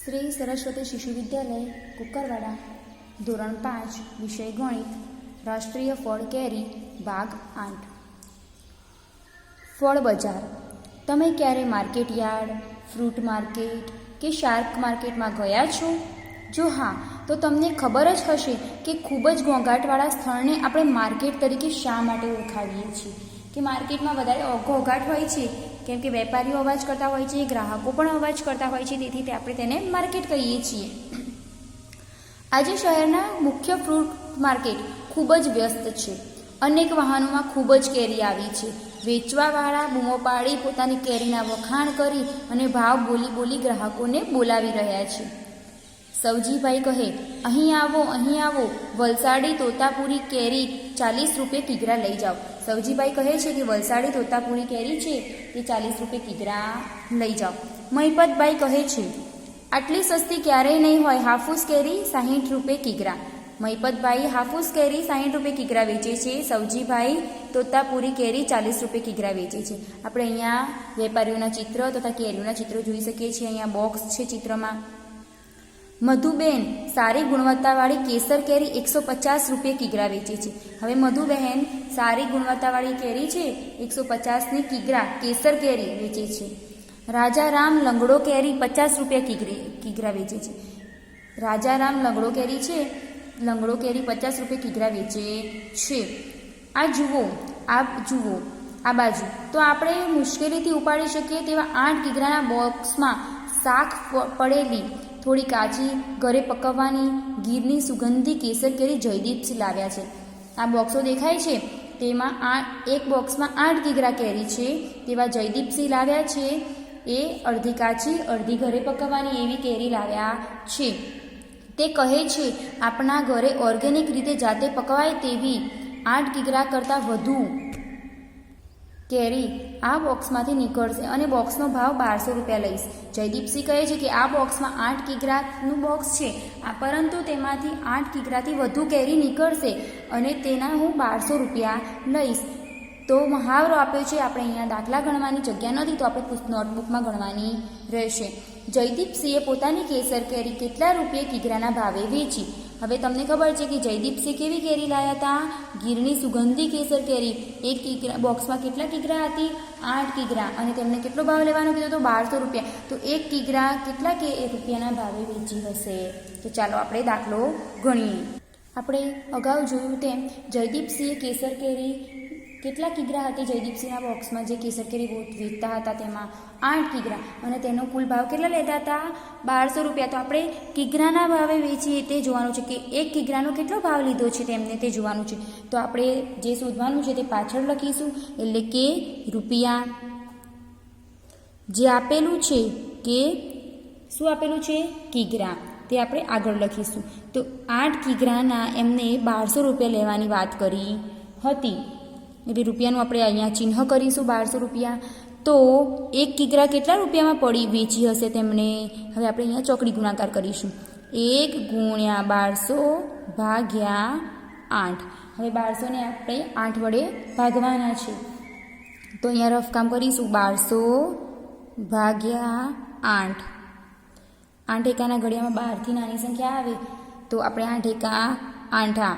શ્રી સરસ્વતી શિશુ વિદ્યાલય કુકરવાડા ધોરણ 5 વિષય ગણિત રાષ્ટ્રીય ફળ કેરી ભાગ 8 ફળ બજાર। તમે ક્યારે માર્કેટ યાર્ડ, ફ્રૂટ માર્કેટ કે શાક માર્કેટમાં ગયા છો? જો હા, તો તમને ખબર જ હશે કે ખૂબ જ ઘોંઘાટવાળા સ્થળને આપણે માર્કેટ તરીકે શા માટે ઓળખાવીએ છીએ કે માર્કેટમાં વધારે ઘોંઘાટ હોય છે, કેમ કે વેપારીઓ અવાજ કરતા હોય છે, ગ્રાહકો પણ અવાજ કરતા હોય છે, તેથી આપણે તેને માર્કેટ કહીએ છીએ। આજે શહેરના મુખ્ય ફ્રૂટ માર્કેટ ખૂબ જ વ્યસ્ત છે। અનેક વાહનોમાં ખૂબ જ કેરી આવી છે। વેચવાવાળા બૂમો પાડી પોતાની કેરીના વખાણ કરી અને ભાવ બોલી ગ્રાહકોને બોલાવી રહ્યા છે। સવજીભાઈ કહે, અહીં આવો, વલસાડી તોતાપુરી કેરી 40 રૂપિયે કિગ્રા લઈ જાઓ। સવજીભાઈ કહે છે કે વલસાડી તોતાપુરી કેરી છે તે 40 રૂપિયે કિગ્રા લઈ જાઓ। મહિપતભાઈ કહે છે, આટલી સસ્તી ક્યારેય નહીં હોય, હાફૂસ કેરી 60 રૂપિયે કિગ્રા। મહિપતભાઈ હાફૂસ કેરી 60 રૂપિયે કિગ્રા વેચે છે, સવજીભાઈ તોતાપુરી કેરી 40 રૂપિયે કિગ્રા વેચે છે। આપણે અહીંયા વેપારીઓના ચિત્ર તથા કેરીઓના ચિત્રો જોઈ શકીએ છીએ। અહીંયા બોક્સ છે ચિત્રમાં। મધુબેન સારી ગુણવત્તાવાળી કેસર કેરી 150 રૂપિયે કિગ્રા વેચે છે। હવે મધુબહેન સારી ગુણવત્તાવાળી કેરી છે 150ની કિગ્રા કેસર કેરી વેચે છે। રાજારામ લંગડો કેરી 50 રૂપિયા કિગ્રા વેચે છે। રાજારામ લંગડો કેરી છે, લંગડો કેરી 50 રૂપિયે કિગ્રા વેચે છે। આ જુઓ આ બાજુ તો આપણે મુશ્કેલીથી ઉપાડી શકીએ તેવા 8 કિગ્રાના બોક્સમાં શાક પડેલી થોડી કાચી ઘરે પકવવાની ગીરની સુગંધી કેસર કેરી જયદીપસિંહ લાવ્યા છે। આ બોક્સો દેખાય છે તેમાં એક બોક્સમાં 8 કિગ્રા કેરી છે તેવા જયદીપસિંહ લાવ્યા છે। એ અડધી કાચી અડધી ઘરે પકવવાની એવી કેરી લાવ્યા છે। તે કહે છે આપણા ઘરે ઓર્ગેનિક રીતે જાતે પકવાય તેવી 8 કિગ્રા કરતાં વધુ કેરી આ બોક્સમાંથી નીકળશે અને બોક્સનો ભાવ 1200 રૂપિયા લઈશ। જયદીપસિંહ કહે છે કે આ બોક્સમાં 8 કિગ્રાનું બોક્સ છે, પરંતુ તેમાંથી 8 કિગ્રાથી વધુ કેરી નીકળશે અને તેના હું 1200 રૂપિયા લઈશ। તો મહાવરો આપ્યો છે, આપણે અહીંયા દાખલા ગણવાની જગ્યા નથી, તો આપણે નોટબુકમાં ગણવાની રહેશે। જયદીપસિંહે પોતાની કેસર કેરી કેટલા રૂપિયે કિગ્રાના ભાવે વેચી? હવે તમને ખબર છે કે જયદીપસિંહ કેવી કેરી લાવ્યા હતા? ગીરની સુગંધી કેસર કેરી। એક કિગ્રા બોક્સમાં કેટલા કિગ્રા હતી? 8 કિગ્રા, અને તેમને કેટલો ભાવ લેવાનો કીધો તો 1200 રૂપિયા। તો એક કિગ્રા કેટલા રૂપિયાના ભાવે વેચી હશે? તો ચાલો આપણે દાખલો ગણીએ। આપણે અગાઉ જોયું તેમ જયદીપસિંહે કેસર કેરી કેટલા કિગ્રા હતી જયદીપસિંહના બોક્સમાં જે કેસર કેરી વેચતા હતા તેમાં 8 કિગ્રા, અને તેનો કુલ ભાવ કેટલા લેતા હતા? 1200 રૂપિયા। તો આપણે કિગ્રાના ભાવે વેચીએ તે જોવાનું છે કે એક કિગ્રાનો કેટલો ભાવ લીધો છે તેમને તે જોવાનું છે। તો આપણે જે શોધવાનું છે તે પાછળ લખીશું, એટલે કે રૂપિયા જે આપેલું છે કે શું આપેલું છે? કિગ્રા, તે આપણે આગળ લખીશું। તો 8 કિગ્રાના એમને 1200 રૂપિયા લેવાની વાત કરી હતી, એટલે રૂપિયાનું આપણે અહીંયા ચિહ્ન કરીશું 1200 રૂપિયા। તો એક કિગ્રા કેટલા રૂપિયામાં વેચી હશે તેમણે? હવે આપણે અહીંયા ચોકડી ગુણાકાર કરીશું, 1 × 1200 ભાગ્યા 8। હવે 1200ને આપણે 8 વડે ભાગવાના છે, તો અહીંયા રફ કામ કરીશું, 1200 ભાગ્યા 8। 8 એકાના ઘડિયામાં 12થી નાની સંખ્યા આવે તો આપણે 8 એકા 8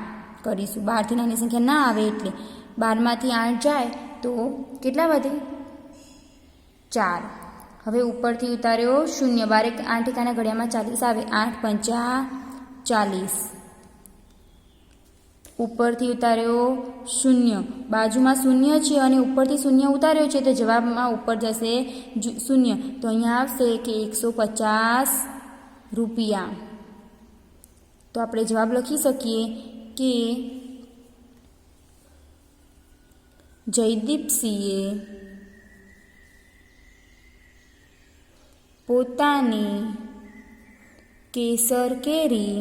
કરીશું। 12થી નાની સંખ્યા ના આવે એટલે 12માંથી 8 જાય તો કેટલા વધે? 4। હવે ઉપરથી ઉતાર્યો 0, 8 એકાના ઘડિયામાં 40 આવે, 8 પંચા 40। ઉપરથી ઉતાર્યો 0, બાજુમાં 0 છે અને ઉપરથી 0 ઉતાર્યો છે તો જવાબમાં ઉપર જશે 0, તો અહીંયા આવશે કે 150 રૂપિયા। તો આપણે જવાબ લખી શકીએ કે જયદીપસિંહે પોતાની કેસર કેરી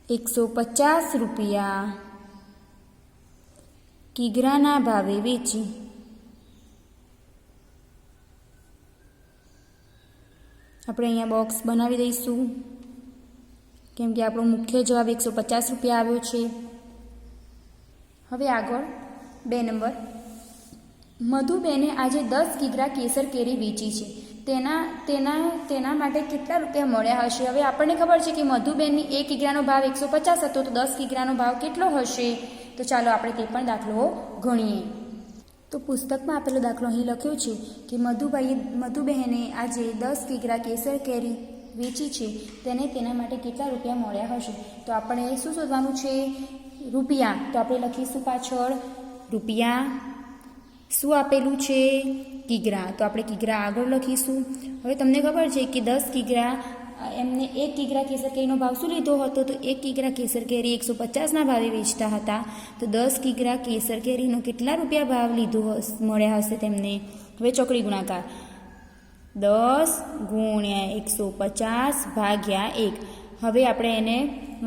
150 રૂપિયા કિગ્રાના ભાવે વેચી। આપણે અહીંયા બોક્સ બનાવી દઈશું, કેમ કે આપણો મુખ્ય જવાબ 150 રૂપિયા આવ્યો છે। હવે આગળ 2 નંબર, મધુબેને આજે 10 કિગ્રા કેસર કેરી વેચી છે। તેના માટે કેટલા રૂપિયા મળ્યા હશે? હવે આપણને ખબર છે કે મધુબેનની 1 કિગ્રાનો ભાવ 150 હતો, તો 10 કિગ્રાનો ભાવ કેટલો હશે? તો ચાલો આપણે તે પણ દાખલો ગણીએ. તો પુસ્તકમાં આપેલો દાખલો અહીં લખ્યો છે કે મધુબહેને આજે 10 કિગ્રા કેસર કેરી વેચી છે, તેને તેના માટે કેટલા રૂપિયા મળ્યા હશે? તો આપણે શું શોધવાનું છે? રૂપિયા. તો આપણે લખીશું પાછળ રૂપિયા. શું આપેલું છે? કિગ્રા. તો આપણે કિગ્રા આગળ લખીશું. હવે તમને ખબર છે કે 10 કિગ્રા એમને 1 કિગ્રા કેસર કેરીનો ભાવ શું લીધો હતો? તો 1 કિગ્રા કેસર કેરી 150ના ભાવે વેચતા હતા. તો 10 કિગ્રા કેસર કેરીનો કેટલા રૂપિયા ભાવ મળ્યા હશે તેમને? હવે ચોકડી ગુણાકાર 10 ગુણ્યા 150 ભાગ્યા 1. હવે આપણે એને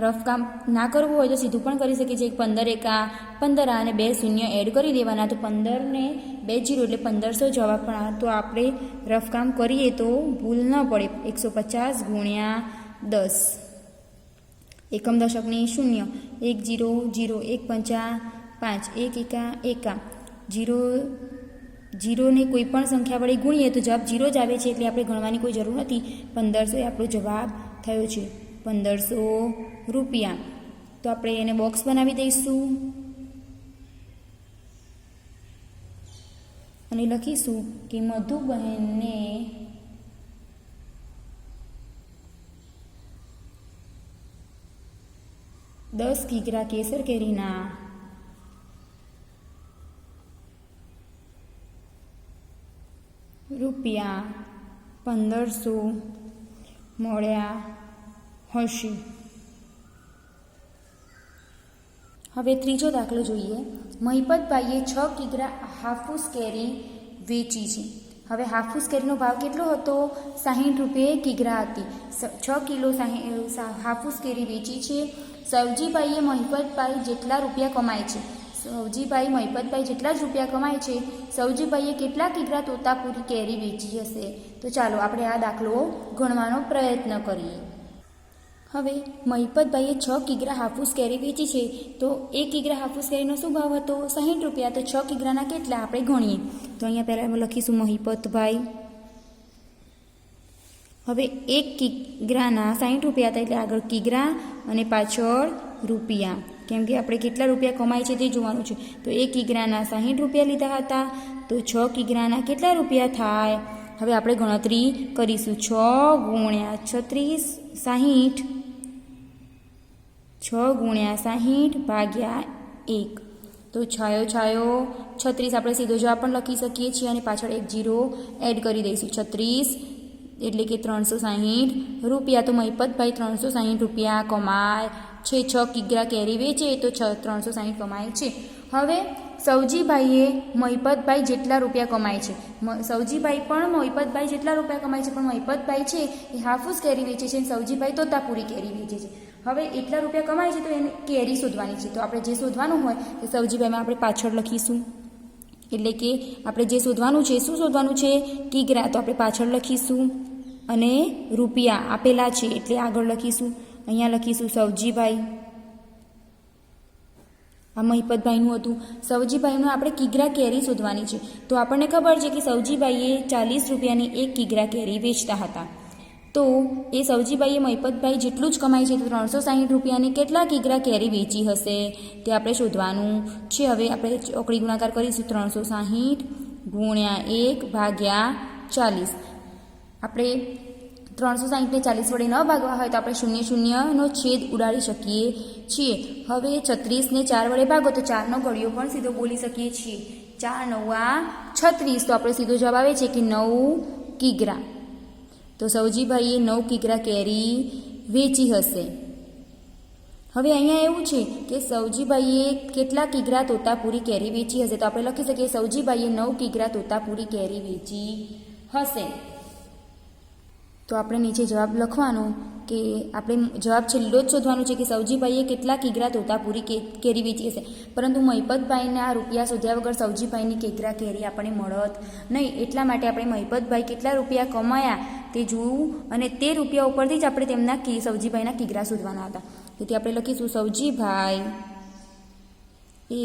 રફ કામ ના કરવું હોય તો સીધું પણ કરી શકીએ છીએ. 15 એકા 15 અને 2 શૂન્ય એડ કરી દેવાના. તો 15 ને 2 0 એટલે 1500 જવાબ. પણ તો આપણે રફ કામ કરીએ તો ભૂલ ન પડે. 150 ગુણ્યા 10. એકમ દશકની 0 1 0 0 1 પંચા 5 1 એકા એકા 0 ને કોઈ પણ સંખ્યા વડે ગુણીએ તો જવાબ 0 જ આવે છે, એટલે આપણે ગણવાની કોઈ જરૂર નથી. 1500 એ આપણો જવાબ થયો છે. 1500 રૂપિયા. તો આપણે એને બોક્સ બનાવી દઈશું અને લખીશું કે મધુબહેનને ₹10 કિગ્રા કેસર કેરીના ₹1500 મળ્યા હશે. હવે ત્રીજો દાખલો જોઈએ. મહિપતભાઈએ 6 કિગ્રા હાફૂસ કેરી વેચી છે. હવે હાફૂસ કેરીનો ભાવ કેટલો હતો? 60 રૂપિયે કિગ્રા હતી. 6 કિલો હાફૂસ કેરી વેચી છે. સવજીભાઈએ મહિપતભાઈ જેટલા રૂપિયા કમાય છે. મહિપતભાઈ જેટલા જ રૂપિયા કમાય છે, સવજીભાઈએ કેટલા કિગ્રા તોતાપુરી કેરી વેચી હશે? તો ચાલો આપણે આ દાખલો ગણવાનો પ્રયત્ન કરીએ. હવે મહિપતભાઈએ 6 કિગ્રા હાફૂસ કેરી વેચી છે, તો 1 કિગ્રા હાફૂસ કેરીનો શું ભાવ હતો? 60 રૂપિયા. તો 6 કિગ્રાના કેટલા આપણે ગણીએ. તો અહીંયા પહેલાં લખીશું મહિપતભાઈ. હવે 1 કિગ્રાના 60 રૂપિયા હતા, એટલે આગળ કિગ્રા અને પાછળ રૂપિયા, કેમ કે આપણે કેટલા રૂપિયા કમાય છે તે જોવાનું છે. તો 1 કિગ્રાના 60 રૂપિયા લીધા હતા, તો 6 કિગ્રાના કેટલા રૂપિયા થાય? હવે આપણે ગણતરી કરીશું. 6 ગુણ્યા 36 60, 6 ગુણ્યા 60 ભાગ્યા 1. તો છાયો 36 આપણે સીધો જવાબ પણ લખી શકીએ છીએ અને પાછળ 1 0 એડ કરી દઈશું. 36 એટલે કે 360 રૂપિયા. તો મહિપતભાઈ 360 રૂપિયા કમાય છે. 6 કિગ્રા કેરી વેચે તો 360 કમાય છે. હવે સવજીભાઈએ મહિપતભાઈ જેટલા રૂપિયા કમાય છે. સવજીભાઈ પણ મહિપતભાઈ જેટલા રૂપિયા કમાય છે, પણ મહિપતભાઈ છે એ હાફૂસ કેરી વેચે છે અને સવજીભાઈ તોતાપુરી કેરી વેચે છે. હવે એટલા રૂપિયા કમાય છે તો એને કેરી શોધવાની છે. તો આપણે જે શોધવાનું હોય તે સવજીભાઈમાં આપણે પાછળ લખીશું. એટલે કે આપણે જે શોધવાનું છે, શું શોધવાનું છે? કિગ્રા. તો આપણે પાછળ લખીશું અને રૂપિયા આપેલા છે એટલે આગળ લખીશું. અહીંયા લખીશું સવજીભાઈ. આ મહિપતભાઈનું હતું. સવજીભાઈનું આપણે કિગ્રા કેરી શોધવાની છે. તો આપણને ખબર છે કે સવજીભાઈએ 40 રૂપિયાની 1 કિગ્રા કેરી વેચતા હતા. તો એ સવજીભાઈએ મહિપતભાઈ જેટલું જ કમાય છે, તો 360 રૂપિયાની કેટલા કિગ્રા કેરી વેચી હશે તે આપણે શોધવાનું છે. હવે આપણે ચોકડી ગુણાકાર કરીશું. 360 ગુણ્યા 1 ભાગ્યા 40. આપણે 360 ને 40 વડે ન ભાગવા હોય તો આપણે 0 નો છેદ ઉડાડી શકીએ છીએ. હવે 36 ને 4 વડે ભાગો તો 4નો ઘડિયો પણ સીધો બોલી શકીએ છીએ. 4 9 36. તો આપણે સીધો જવાબ આવે છે કે 9 કિગ્રા. તો સવજીભાઈએ 9 કિગ્રા કેરી વેચી હશે. હવે અહીંયા એવું છે કે સવજીભાઈએ કેટલા કિગ્રા તોતાપુરી કેરી વેચી હશે? તો આપણે લખી શકીએ સવજીભાઈએ 9 કિગ્રા તોતાપુરી કેરી વેચી હશે. તો આપણે નીચે જવાબ લખવાનો કે આપણે જવાબ છેલ્લો જ શોધવાનું છે કે સવજીભાઈએ કેટલા કિગ્રા તોતાપુરી કેરી વેચી હશે. પરંતુ મહિપતભાઈના રૂપિયા શોધ્યા વગર સવજીભાઈની કિગ્રા કેરી આપણને મળત નહીં. એટલા માટે આપણે મહિપતભાઈ કેટલા રૂપિયા કમાયા તે જોવું અને તે રૂપિયા ઉપરથી જ આપણે તેમના સવજીભાઈના કિગ્રા શોધવાના હતા. તેથી આપણે લખીશું સવજીભાઈ એ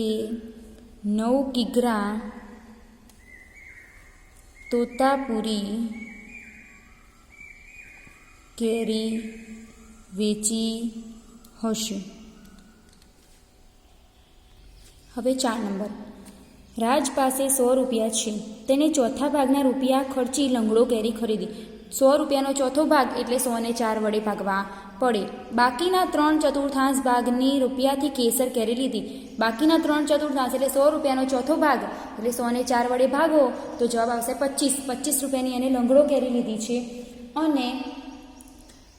9 કિગ્રા તોતાપુરી કેરી વેચી હશે. હવે 4 નંબર. રાજ પાસે 100 રૂપિયા છે. તેને ચોથા ભાગના રૂપિયા ખર્ચી લંગડો કેરી ખરીદી. 100 રૂપિયાનો ચોથો ભાગ એટલે 100 ને 4 વડે ભાગવા પડે. બાકીના 3/4 ભાગની રૂપિયાથી કેસર કેરી લીધી. બાકીના 3/4 એટલે 100 રૂપિયાનો ચોથો ભાગ એટલે 100 ને 4 વડે ભાગો તો જવાબ આવશે 25 રૂપિયાની એને લંગડો કેરી લીધી છે. અને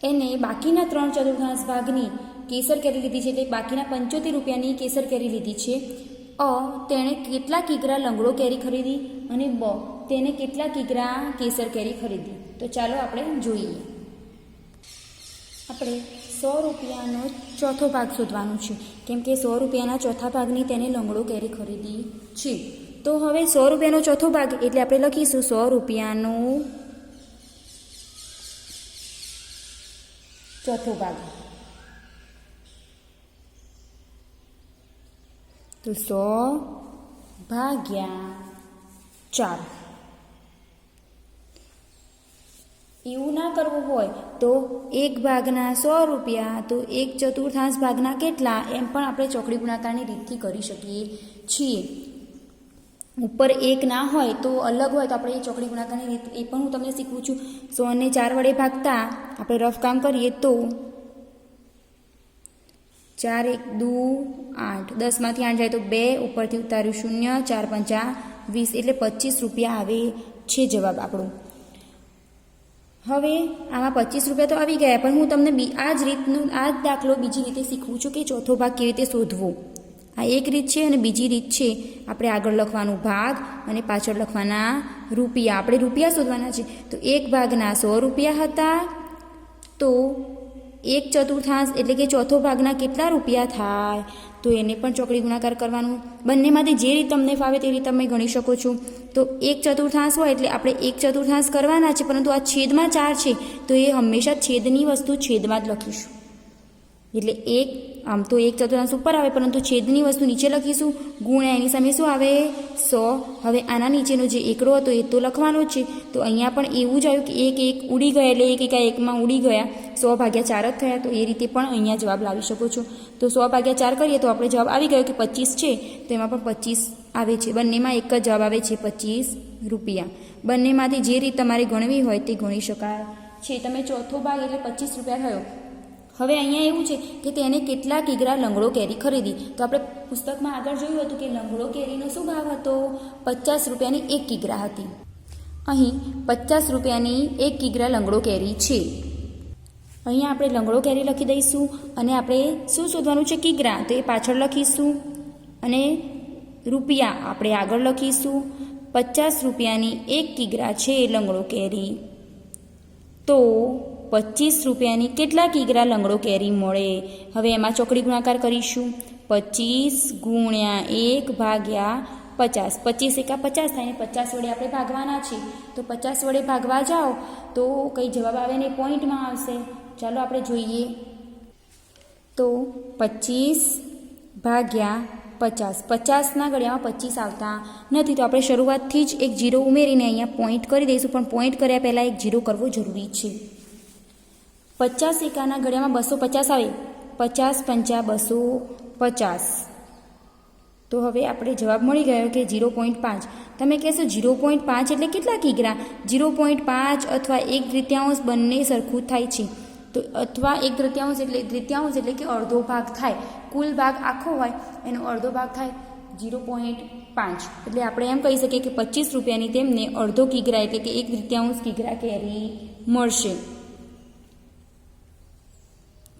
એને બાકીના 3/4 ભાગની કેસર કેરી લીધી છે એટલે બાકીના 75 રૂપિયાની કેસર કેરી લીધી છે. તેણે કેટલા કિગ્રા લંગડો કેરી ખરીદી અને તેને કેટલા કિગ્રા કેસર કેરી ખરીદી. તો ચાલો આપણે જોઈએ. આપણે 100 રૂપિયાનો ચોથો ભાગ શોધવાનો છે કેમ કે 100 રૂપિયાના ચોથા ભાગની તેને લંગડો કેરી ખરીદી છે. તો હવે 100 રૂપિયાનો ચોથો ભાગ એટલે આપણે લખીશું 100 રૂપિયાનો ચોથો ભાગ. તો 100 ભાગ્યા 4. એવું ના કરવું હોય તો 1 ભાગના 100 રૂપિયા તો 1/4 ભાગના કેટલા એમ પણ આપણે ચોકડી ગુણાકારની રીતથી કરી શકીએ છીએ. ઉપર 1 ના હોય તો અલગ હોય તો આપણે એ ચોકડી ગુણાકારની રીત એ પણ હું તમને શીખવું છું. 100 ને 4 વડે ભાગતા આપણે રફ કામ કરીએ તો 4 1 2 8 10માંથી 8 જાય તો 2 ઉપરથી ઉતાર્યું 0 4 5 20 એટલે 25 રૂપિયા આવે છે જવાબ આપણો. હવે આમાં 25 રૂપિયા તો આવી ગયા પણ હું તમને આ જ દાખલો બીજી રીતે શીખવું છું કે ચોથો ભાગ કેવી રીતે શોધવો. આ એક રીત છે અને બીજી રીત છે આપણે આગળ લખવાનું ભાગ અને પાછળ લખવાના રૂપિયા. આપણે રૂપિયા શોધવાના છે. તો 1 ભાગના 100 રૂપિયા હતા તો 1/4 એટલે કે ચોથો ભાગના કેટલા રૂપિયા થાય તો એને પણ ચોકડી ગુણાકાર કરવાનું. બંનેમાંથી જે રીત તમને ફાવે તે રીત તમે ગણી શકો છો. તો 1/4 હોય એટલે આપણે 1/4 કરવાના છે પરંતુ આ છેદમાં 4 છે તો એ હંમેશા છેદની વસ્તુ છેદમાં જ લખીશું. એટલે આમ તો 1/4 ઉપર આવે પરંતુ છેદની વસ્તુ નીચે લખીશું. ગુણ્યા એની સામે શું આવે 100. હવે આના નીચેનો જે એકડો હતો એ તો લખવાનો જ છે. તો અહીંયા પણ એવું જ આવ્યું કે 1 ઉડી ગયા એટલે 1 1 ઉડી ગયા 100 ભાગ્યા 4 જ થયા. તો એ રીતે પણ અહીંયા જવાબ લાવી શકો છો. તો 100 ભાગ્યા 4 કરીએ તો આપણે જવાબ આવી ગયો કે 25 છે તો એમાં પણ 25 આવે છે. બંનેમાં એક જ જવાબ આવે છે 25 રૂપિયા. બંનેમાંથી જે રીત તમારે ગણવી હોય તે ગણી શકાય છે. તમે ચોથો ભાગ એટલે 25 રૂપિયા થયો. હવે અહીંયા એવું છે કે તેને કેટલા કિગ્રા લંગડો કેરી ખરીદી. તો આપણે પુસ્તકમાં આગળ જોયું હતું કે લંગડો કેરીનો શું ભાવ હતો 50 રૂપિયાની 1 કિગ્રા હતી. અહીં 50 રૂપિયાની 1 કિગ્રા લંગડો કેરી છે. અહીંયા આપણે લંગડો કેરી લખી દઈશું અને આપણે શું શોધવાનું છે કિગ્રા તો એ પાછળ લખીશું અને રૂપિયા આપણે આગળ લખીશું. 50 રૂપિયાની 1 કિગ્રા છે લંગડો કેરી તો 25 રૂપિયાની કેટલા કિગ્રા લંગડો કેરી મળે. હવે એમાં ચોકડી ગુણાકાર કરીશું. 25 ગુણ્યા 1 ભાગ્યા 50. 25 એકા 50 થાય ને 50 વડે આપણે ભાગવાના છે. તો 50 વડે ભાગવા જાઓ તો કંઈ જવાબ આવે ને પોઈન્ટમાં આવશે. ચાલો આપણે જોઈએ. તો 25 ભાગ્યા 50. 50ના ઘડિયામાં 25 આવતા નથી તો આપણે શરૂઆતથી જ એક 0 ઉમેરીને અહીંયા પોઈન્ટ કરી દઈશું. પણ પોઈન્ટ કર્યા પહેલાં એક 0 કરવો જરૂરી છે. 50 એકાના ઘડિયામાં 250 આવે. 50 5 250. તો હવે આપણે જવાબ મળી ગયો કે 0.5. તમે કહેશો 0.5 એટલે કેટલા કિગ્રા. 0.5 અથવા 1/3 બંને સરખું થાય છે. તો અથવા 1/3 એટલે કે અડધો ભાગ થાય. કુલ ભાગ આખો હોય એનો અડધો ભાગ થાય 0.5. એટલે આપણે એમ કહી શકીએ કે 25 રૂપિયાની તેમને અડધો કિગ્રા એટલે કે 1/3 કિગ્રા કેરી મળશે.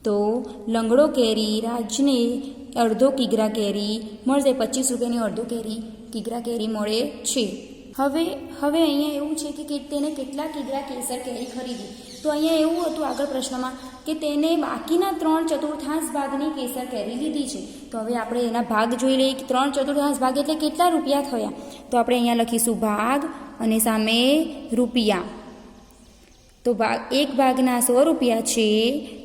તો લંગડો કેરી રાજને અડધો કિગ્રા કેરી મળશે. 25 રૂપિયાની અડધો કિગ્રા કેરી મળે છે. હવે અહીંયા એવું છે કે તેને કેટલા કિગ્રા કેસર કેરી ખરીદી. તો અહીંયા એવું હતું આગળ પ્રશ્નમાં કે તેને બાકીના 3/4 ભાગની કેસર કેરી લીધી છે. તો હવે આપણે એના ભાગ જોઈ લઈએ કે 3/4 ભાગ એટલે કેટલા રૂપિયા થયા. તો આપણે અહીંયા લખીશું ભાગ અને સામે રૂપિયા. તો 1 ભાગના 100 રૂપિયા છે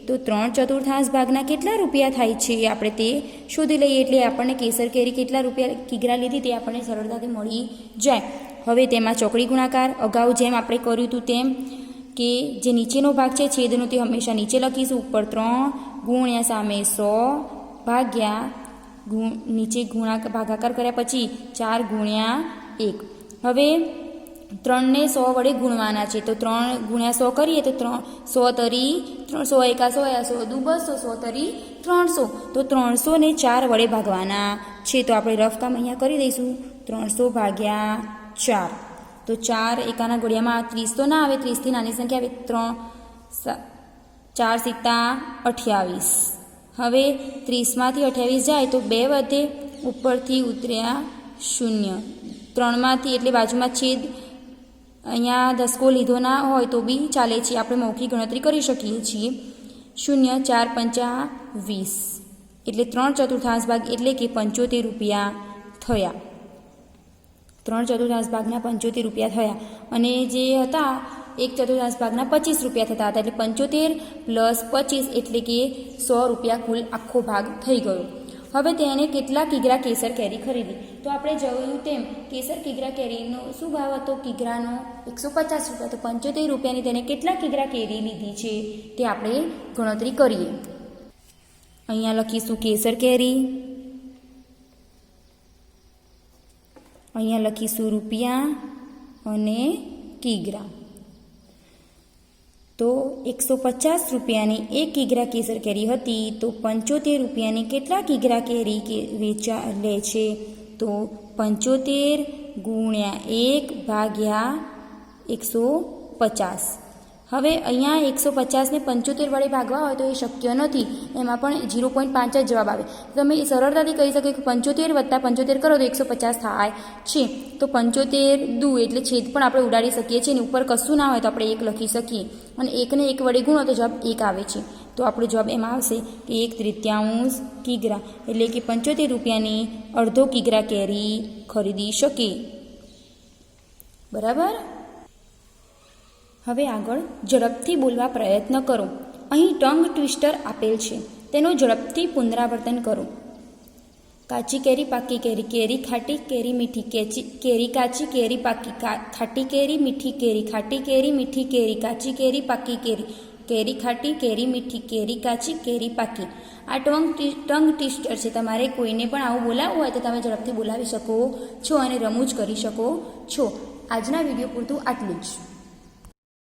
તો 3/4 ભાગના કેટલા રૂપિયા થાય છે આપણે તે શોધી લઈએ. એટલે આપણને કેસર કેરી કેટલા રૂપિયા કિગ્રા લીધી તે આપણને સરળતાથી મળી જાય. હવે તેમાં ચોકડી ગુણાકાર અગાઉ જેમ આપણે કર્યું હતું તેમ કે જે નીચેનો ભાગ છે છેદનો તે હંમેશા નીચે લખીશું, ઉપર 3 ગુણ્યા સામે 100 ભાગ્યા નીચે ભાગાકાર કર્યા પછી 4 ગુણ્યા 1. હવે 3ને 100 વડે ગુણવાના છે, તો 3 ગુણ્યા 100 કરીએ તો 100 તરી 100 એકા 100 100 દુ 200 100 તરી 300, તો 300 ને 4 વડે ભાગવાના છે. તો આપણે રફ કામ અહીંયા કરી દઈશું, 300 ભાગ્યા 4. તો 4 એકાના ઘડિયામાં 30 તો ના આવે, 30થી નાની સંખ્યા આવે, 4 સિત્તા 28. હવે 30માંથી 28 જાય તો 2 વધે, ઉપરથી ઉતર્યા 0. 3માંથી એટલે બાજુમાં છેદ, અહીંયા દસકો લીધો ના હોય તો બી ચાલે છે, આપણે મૌખિક ગણતરી કરી શકીએ છીએ. 0 4 પંચા 20 એટલે 3/4 ભાગ એટલે કે 75 રૂપિયા થયા. 3/4 ભાગના 75 રૂપિયા થયા. અને જે હતા 1/4 ભાગના 25 રૂપિયા થતા હતા, એટલે 75 પ્લસ 25 એટલે કે 100 રૂપિયા કુલ આખો ભાગ થઈ ગયો. હવે તેને કેટલા કિગ્રા કેસર કેરી ખરીદી? તો આપણે જોયું તેમ કેસર કિગ્રા કેરીનો શું ભાવ હતો? કિગ્રાનો 150 રૂપિયા. તો 75 રૂપિયાની તેને કેટલા કિગ્રા કેરી લીધી છે તે આપણે ગણતરી કરીએ. અહીંયા લખીશું કેસર કેરી, અહીંયા લખીશું રૂપિયા અને કિગ્રા. તો 150 રૂપિયાની 1 કિગ્રા કેસર કેરી હતી, તો 75 રૂપિયાની કેટલા કિગ્રા કેરી લે છે? તો 75 ગુણ્યા 1 ભાગ્યા 150. હવે અહીંયા 150 ને 75 વડે ભાગવા હોય તો એ શક્ય નથી, એમાં પણ 0.5 જ જવાબ આવે. તમે સરળતાથી કહી શકો કે 75 વત્તા 75 કરો તો 150 થાય છે. તો 75 દુ એટલે છેદ પણ આપણે ઉડાડી શકીએ છીએ, અને ઉપર કશું ના હોય તો આપણે 1 લખી શકીએ, અને 1 ને 1 વડે ગુણો તો જવાબ 1 આવે છે. તો આપણો જવાબ એમાં આવશે કે 1/3 કિગ્રા, એટલે કે 75 રૂપિયાની અડધો કિગ્રા કેરી ખરીદી શકે. બરાબર. હવે આગળ ઝડપથી બોલવા પ્રયત્ન કરો. અહીં ટંગ ટ્વિસ્ટર આપેલ છે, તેનું ઝડપથી પુનરાવર્તન કરો. કાચી કેરી, પાકી કેરી, કેરી ખાટી, કેરી મીઠી, કેરી કાચી, કેરી પાકી, ખાટી કેરી, મીઠી કેરી, ખાટી કેરી, મીઠી કેરી, કાચી કેરી, પાકી કેરી, કેરી ખાટી, કેરી મીઠી, કેરી કાચી, કેરી પાકી. આ ટંગ ટ્વિસ્ટર છે. તમારે કોઈને પણ આવું બોલાવવું હોય તો તમે ઝડપથી બોલાવી શકો છો અને રમૂજ કરી શકો છો. આજના વિડીયો પૂરતું આટલું જ.